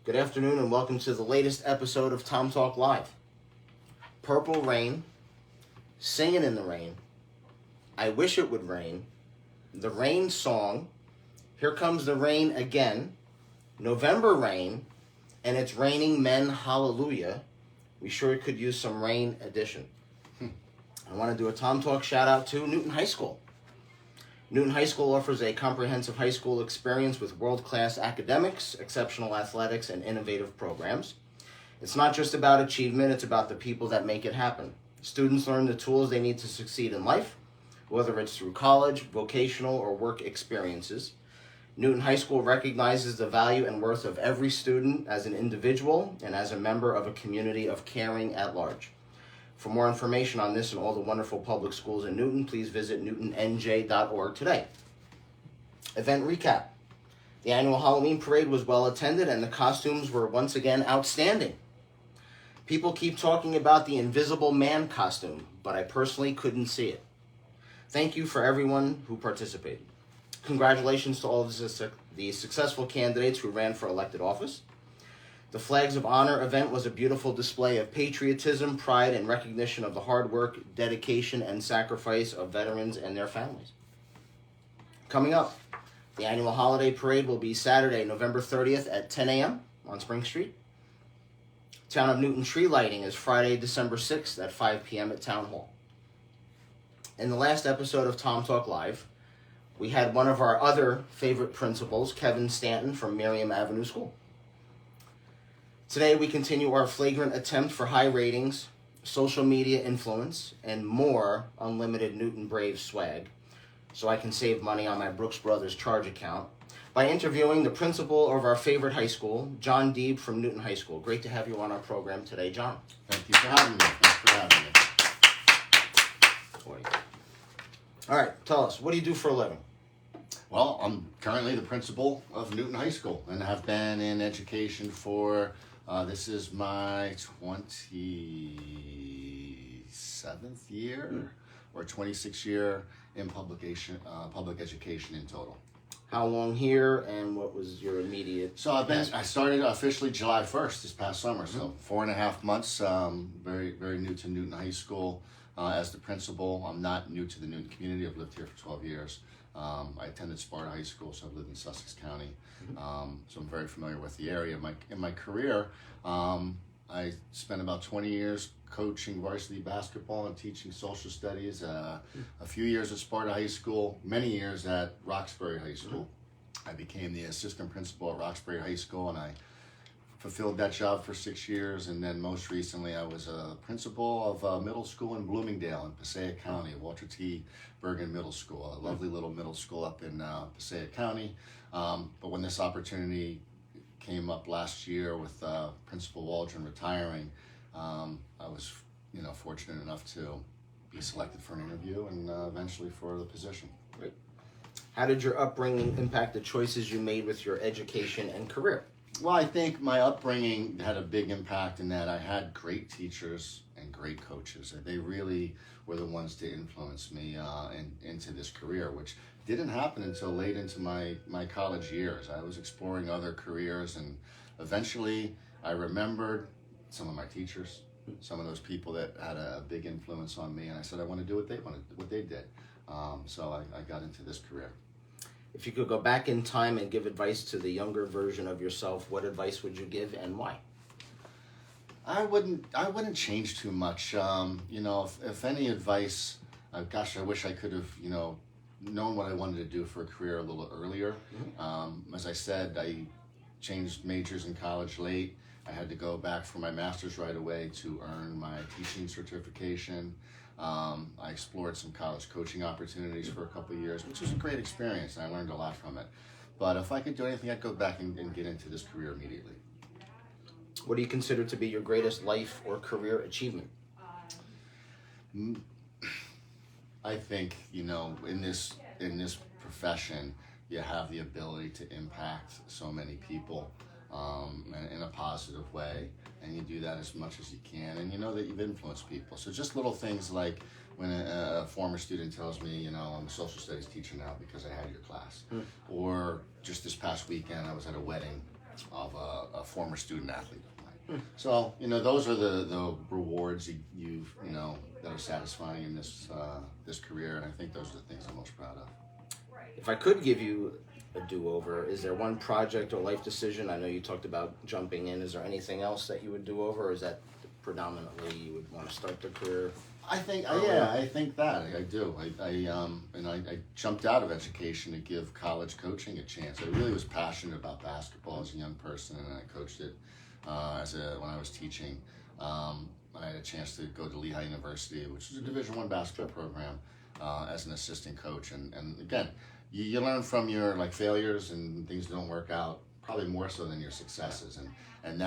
Good afternoon and welcome to the latest episode of Tom Talk Live. Purple Rain, Singing in the Rain, I Wish It Would Rain, The Rain Song, Here Comes the Rain Again, November Rain, and It's Raining Men Hallelujah. We sure could use some rain edition. I want to do a Tom Talk shout out to Newton High School. Newton High School offers a comprehensive high school experience with world-class academics, exceptional athletics, and innovative programs. It's not just about achievement, it's about the people that make it happen. Students learn the tools they need to succeed in life, whether it's through college, vocational, or work experiences. Newton High School recognizes the value and worth of every student as an individual and as a member of a community of caring at large. For more information on this and all the wonderful public schools in Newton, please visit newtonnj.org today. Event recap. The annual Halloween parade was well attended and the costumes were once again outstanding. People keep talking about the Invisible Man costume, but I personally couldn't see it. Thank you for everyone who participated. Congratulations to all of the successful candidates who ran for elected office. The Flags of Honor event was a beautiful display of patriotism, pride, and recognition of the hard work, dedication, and sacrifice of veterans and their families. Coming up, the annual holiday parade will be Saturday, November 30th at 10 a.m. on Spring Street. Town of Newton tree lighting is Friday, December 6th at 5 p.m. at Town Hall. In the last episode of Tom Talk Live, we had one of our other favorite principals, Kevin Stanton from Miriam Avenue School. Today, we continue our flagrant attempt for high ratings, social media influence, and more unlimited Newton Braves swag, so I can save money on my Brooks Brothers charge account, by interviewing the principal of our favorite high school, John Deeb from Newton High School. Great to have you on our program today, John. Thank you for having me. Thanks for having me. All right, tell us, what do you do for a living? Well, I'm currently the principal of Newton High School and have been in education for this is my 27th year or 26th year in public education in total. How long here and what was your immediate? So I started officially July 1st this past summer, so 4.5 months, very, very new to Newton High School as the principal. I'm not new to the Newton community. I've lived here for 12 years. I attended Sparta High School, so I've lived in Sussex County. So I'm very familiar with the area. In my career, I spent about 20 years coaching varsity basketball and teaching social studies, a few years at Sparta High School, many years at Roxbury High School. I became the assistant principal at Roxbury High School, and I fulfilled that job for 6 years, and then most recently I was a principal of a middle school in Bloomingdale in Passaic County, Walter T. Bergen Middle School, a lovely little middle school up in Passaic County. But when this opportunity came up last year with Principal Waldron retiring, I was fortunate enough to be selected for an interview and eventually for the position. Great. How did your upbringing impact the choices you made with your education and career? Well, I think my upbringing had a big impact in that I had great teachers and great coaches. They really were the ones to influence me into this career, which didn't happen until late into my college years. I was exploring other careers, and eventually I remembered some of my teachers, some of those people that had a big influence on me, and I said I want to do what they did. So I got into this career. If you could go back in time and give advice to the younger version of yourself, what advice would you give and why? I wouldn't change too much. If any advice, I wish I could have, known what I wanted to do for a career a little earlier. As I said, I changed majors in college late. I had to go back for my master's right away to earn my teaching certification. I explored some college coaching opportunities for a couple of years, which was a great experience, and I learned a lot from it. But if I could do anything, I'd go back and get into this career immediately. What do you consider to be your greatest life or career achievement? I think, in this profession, you have the ability to impact so many people in a positive way, and you do that as much as you can, and you know that you've influenced people. So just little things like when a former student tells me, I'm a social studies teacher now because I had your class. Or just this past weekend, I was at a wedding of a former student athlete of mine. So those are the rewards you know that are satisfying in this career, and I think those are the things I'm most proud of. If I could give you a do-over, is there one project or life decision? I know you talked about jumping in. Is there anything else that you would do over, or is that predominantly you would want to start the career? I think I think that I do. I jumped out of education to give college coaching a chance. I really was passionate about basketball as a young person, and I coached it when I was teaching. I had a chance to go to Lehigh University, which is a Division I basketball program, as an assistant coach. And again, you learn from your failures and things that don't work out, probably more so than your successes. And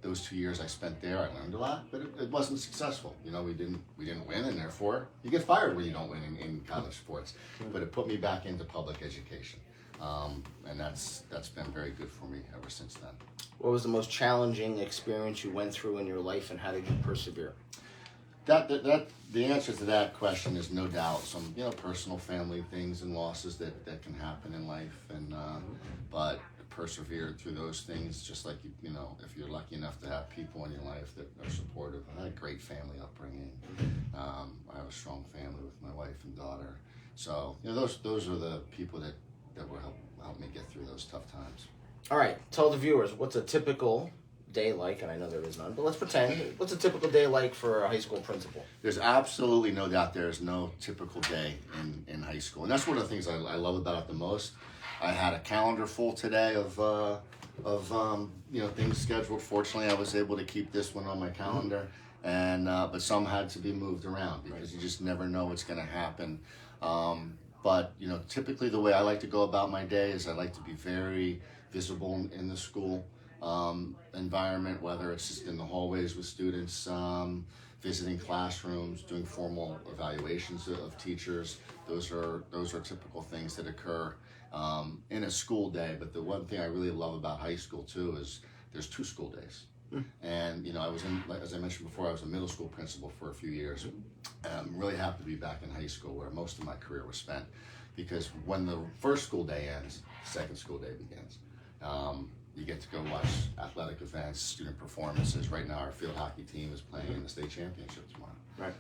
those 2 years I spent there, I learned a lot, but it wasn't successful. We didn't win, and therefore you get fired when you don't win in college sports. But it put me back into public education, and that's been very good for me ever since then. What was the most challenging experience you went through in your life, and how did you persevere? The answer to that question is no doubt some personal family things and losses that can happen in life, and but persevered through those things, just like if you're lucky enough to have people in your life that are supportive. I had a great family upbringing. I have a strong family with my wife and daughter, so those are the people that will help me get through those tough times. All right, tell the viewers, what's a typical day like, and I know there is none, but let's pretend, what's a typical day like for a high school principal? There's absolutely no doubt there's no typical day in high school, and that's one of the things I love about it the most. I had a calendar full today of things scheduled. Fortunately, I was able to keep this one on my calendar, and but some had to be moved around because you just never know what's going to happen. But typically the way I like to go about my day is I like to be very visible in the school environment, whether it's just in the hallways with students, visiting classrooms, doing formal evaluations of teachers. Those are typical things that occur in a school day. But the one thing I really love about high school too is there's 2 school days. And I was as I mentioned before, I was a middle school principal for a few years. And I'm really happy to be back in high school where most of my career was spent, because when the first school day ends, the second school day begins. You get to go watch athletic events, student performances. Right now our field hockey team is playing in the state championship tomorrow. Right.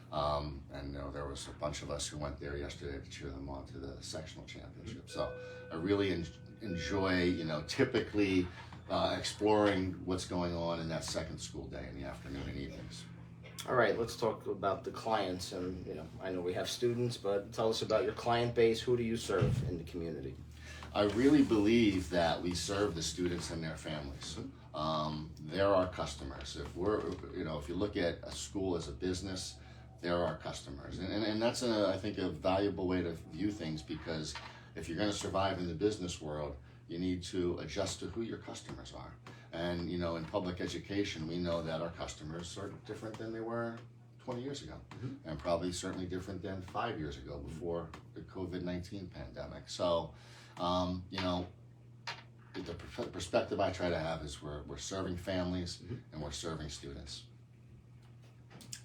And there was a bunch of us who went there yesterday to cheer them on to the sectional championship. So I really enjoy, typically exploring what's going on in that second school day in the afternoon and evenings. All right, let's talk about the clients. And I know we have students, but tell us about your client base. Who do you serve in the community? I really believe that we serve the students and their families. They're our customers. If you look at a school as a business, they're our customers, and that's I think a valuable way to view things, because if you're going to survive in the business world, you need to adjust to who your customers are. And in public education, we know that our customers are different than they were 20 years ago, and probably certainly different than 5 years ago before the COVID-19 pandemic. So. The perspective I try to have is we're serving families and we're serving students.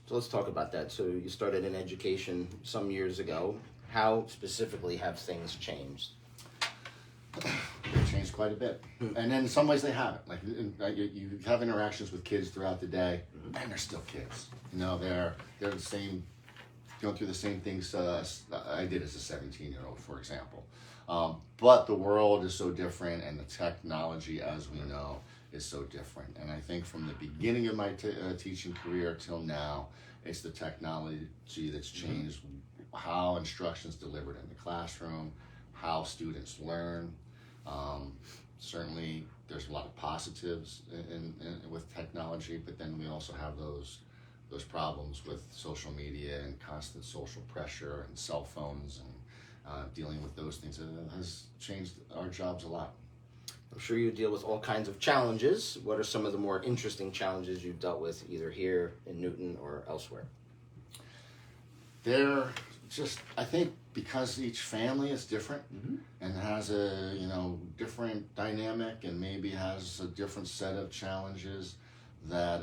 So let's talk about that. So you started in education some years ago. How specifically have things changed? They've changed quite a bit, and in some ways they haven't. You have interactions with kids throughout the day, and they're still kids. They're the same, going through the same things I did as a 17-year-old, for example. But the world is so different, and the technology, as we know, is so different. And I think from the beginning of my teaching career till now, it's the technology that's changed how instruction's delivered in the classroom, how students learn. Certainly, there's a lot of positives with technology, but then we also have those problems with social media and constant social pressure and cell phones and dealing with those things. It has changed our jobs a lot. I'm sure you deal with all kinds of challenges. What are some of the more interesting challenges you've dealt with, either here in Newton or elsewhere? They're just, I think, because each family is different and has a different dynamic and maybe has a different set of challenges, that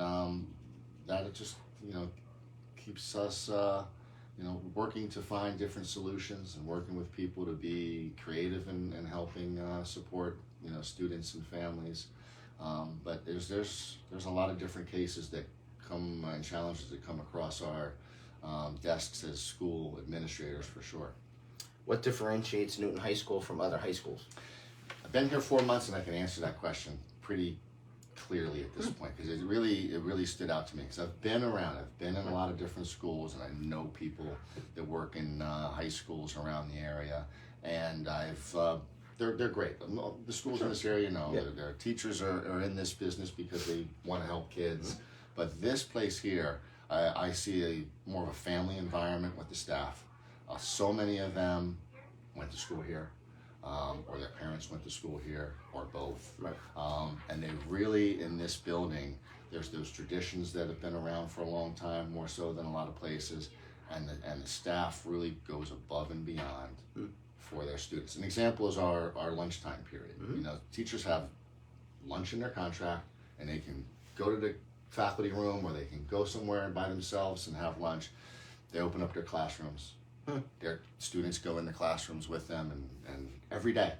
it just keeps us working to find different solutions and working with people to be creative and helping support students and families. But there's a lot of different cases that come and challenges that come across our desks as school administrators for sure. What differentiates Newton High School from other high schools? I've been here 4 months and I can answer that question pretty clearly at this point, because it really stood out to me, because I've been around. I've been in a lot of different schools, and I know people that work in high schools around the area, and they're great. The schools in this area know their teachers are in this business because they want to help kids, but this place here, I see more of a family environment with the staff. So many of them went to school here. Or their parents went to school here, or both. Right. And they really, in this building, there's those traditions that have been around for a long time, more so than a lot of places, and the staff really goes above and beyond for their students. An example is our lunchtime period. Teachers have lunch in their contract, and they can go to the faculty room, or they can go somewhere by themselves and have lunch. They open up their classrooms. Their students go in the classrooms with them, and every day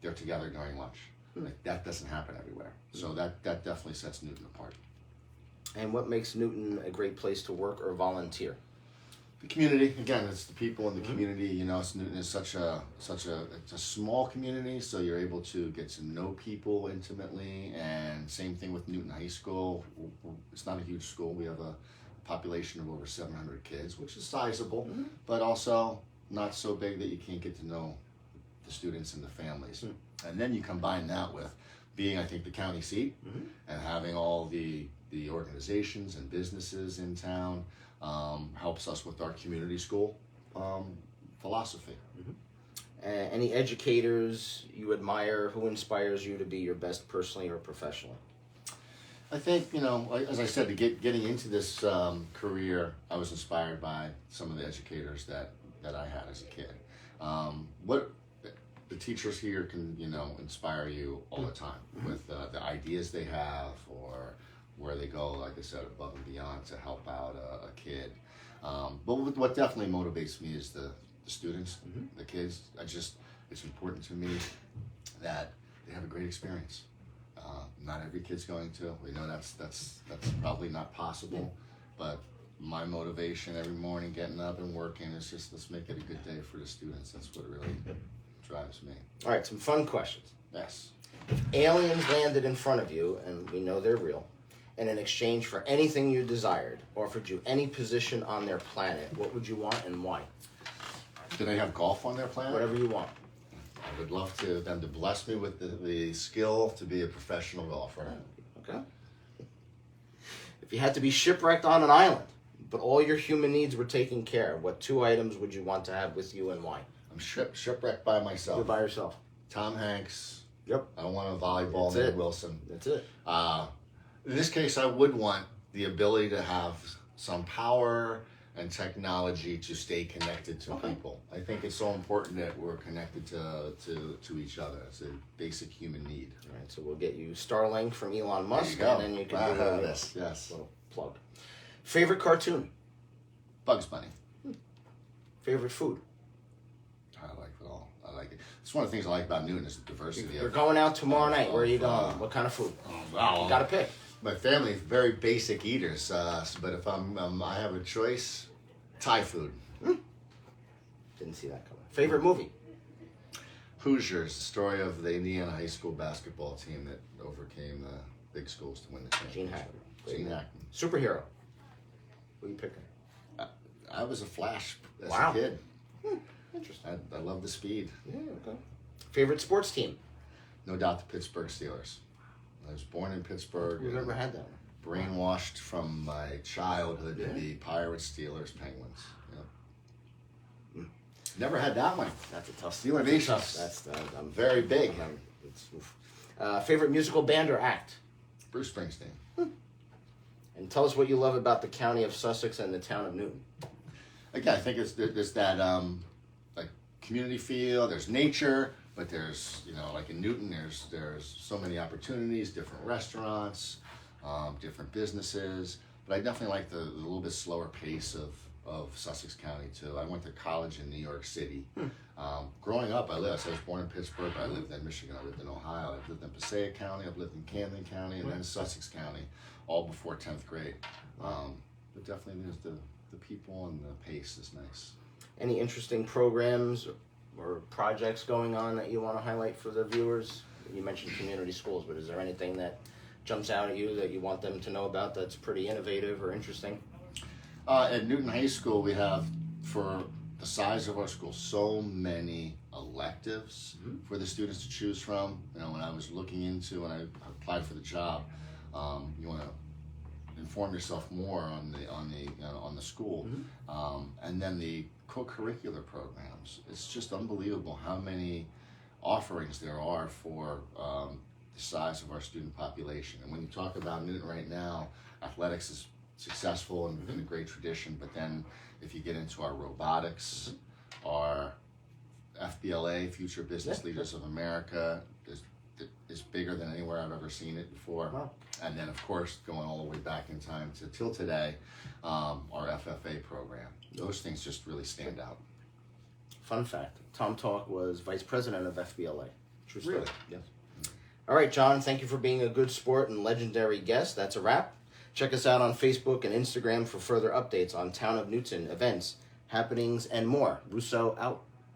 they're together during lunch. Like, that doesn't happen everywhere. So that definitely sets Newton apart. And what makes Newton a great place to work or volunteer? The community, again, it's the people in the community. Newton is it's a small community, so you're able to get to know people intimately. And same thing with Newton High School. It's not a huge school. We have a population of over 700 kids, which is sizable, but also not so big that you can't get to know the students and the families. And then you combine that with being, I think, the county seat, and having all the organizations and businesses in town helps us with our community school philosophy. Any educators you admire? Who inspires you to be your best personally or professionally? I think, as I said, getting into this career, I was inspired by some of the educators that I had as a kid. What the teachers here can, inspire you all the time with the ideas they have, or where they go, like I said, above and beyond to help out a kid. But what definitely motivates me is the students, the kids. It's important to me that they have a great experience. Not every kid's going to. We know that's probably not possible, but my motivation every morning getting up and working is just, let's make it a good day for the students. That's what really drives me. All right, some fun questions. Yes. If aliens landed in front of you, and we know they're real, and in exchange for anything you desired, offered you any position on their planet, what would you want and why? Do they have golf on their planet? Whatever you want. I would love them to bless me with the skill to be a professional golfer. Okay. If you had to be shipwrecked on an island, but all your human needs were taken care of, what 2 items would you want to have with you and why? I'm shipwrecked by myself. You're by yourself. Tom Hanks. Yep. I don't want a volleyball named Wilson. That's it. In this case, I would want the ability to have some power and technology to stay connected to people. I think it's so important that we're connected to each other. It's a basic human need. All right, so we'll get you Starlink from Elon Musk, There you go. and then you can do a yes. little plug. Favorite cartoon? Bugs Bunny. Favorite food? I like it all. I like it. It's one of the things I like about Newton is the diversity. You're going out tomorrow night. Where are you going? What kind of food? Wow. You got to pick. My family is very basic eaters, but if I have a choice, Thai food. Didn't see that coming. Favorite movie? Hoosiers, the story of the Indiana high school basketball team that overcame the big schools to win the championship. Gene Hackman. Gene Hackman. Superhero? Who are you picking? I was a Flash as Wow. a kid. Interesting. I love the speed. Yeah, okay. Favorite sports team? No doubt the Pittsburgh Steelers. I was born in Pittsburgh. Who's ever had that one? Brainwashed from my childhood to be Pirates, Steelers, Penguins. Yep. Never had that one. That's a tough. Steeler that's a Nation. tough- I'm Very big. favorite musical band or act? Bruce Springsteen. And tell us what you love about the county of Sussex and the town of Newton. Again, I think there's that like community feel. There's nature, but there's like in Newton, there's so many opportunities, different restaurants, different businesses. But I definitely like the little bit slower pace of of Sussex County too. I went to college in New York City. Growing up, I was born in Pittsburgh, but I lived in Michigan, I lived in Ohio, I've lived in Passaic County, I've lived in Camden County, and then Sussex County, all before 10th grade. But definitely there's the people and the pace is nice. Any interesting programs or projects going on that you want to highlight for the viewers? You mentioned community schools, but is there anything that jumps out at you that you want them to know about that's pretty innovative or interesting? At Newton High School, we have, for the size of our school, so many electives for the students to choose from. You know, when I was looking into, when I applied for the job, you want to inform yourself more on the school, and then the co-curricular programs. It's just unbelievable how many offerings there are for the size of our student population. And when you talk about Newton right now, athletics is successful and been a great tradition, but then if you get into our robotics, our FBLA, Future Business Leaders of America, is bigger than anywhere I've ever seen it before. Wow. And then of course, going all the way back in time till today, our FFA program. Those things just really stand out. Fun fact, Tom Talk was vice president of FBLA. True story. Really? Yes. All right, John, thank you for being a good sport and legendary guest. That's a wrap. Check us out on Facebook and Instagram for further updates on Town of Newton events, happenings, and more. Russo out.